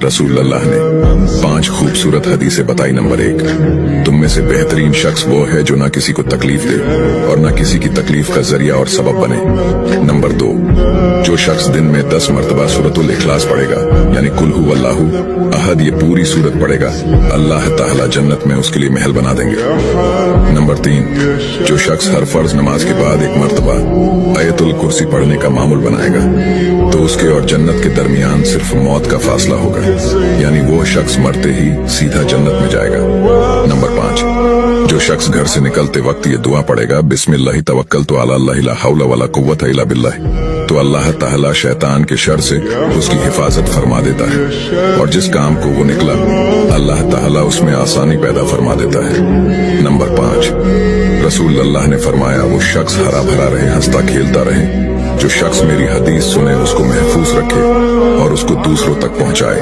रसूल अल्लाह ने 5 खूबसूरत हदीसें बताई। नंबर 1, तुम में से बेहतरीन शख्स वो है जो ना किसी को तकलीफ दे और ना किसी की तकलीफ का जरिया और सबब बने। नंबर 2, जो शख्स दिन में 10 मरतबा सूरतुल इखलास पढ़ेगा, यानी कुल हु अल्लाहु अहद, ये पूरी सूरत पढ़ेगा, अल्लाह ताला जन्नत में उसके लिए महल बना देंगे। नंबर 3, जो शख्स हर फर्ज नमाज के बाद 1 मरतबा आयतुल कुर्सी पढ़ने का मामूल बनाएगा, तो उसके और जन्नत के दरमियान सिर्फ मौत का फासला होगा, यानी वो शख्स मरते ही सीधा जन्नत में जाएगा। नंबर 5, जो शख्स घर से निकलते वक्त ये दुआ पढ़ेगा, बिस्मिल्लाहि तवक्कलतु अला अल्लाह ला हौला वला कुव्वता इल्ला बिल्लाह, तो अल्लाह ताला शैतान के शर से उसकी हिफाजत फरमा देता है और जिस काम को वो निकला अल्लाह ताला उसमें आसानी पैदा फरमा देता है। नंबर 5, रसूल अल्लाह ने फरमाया, वो शख्स हरा भरा रहे, हंसता खेलता रहे। जो शख्स मेरी हदीस सुने उसको महफूज रखे और उसको दूसरों तक पहुंचाए।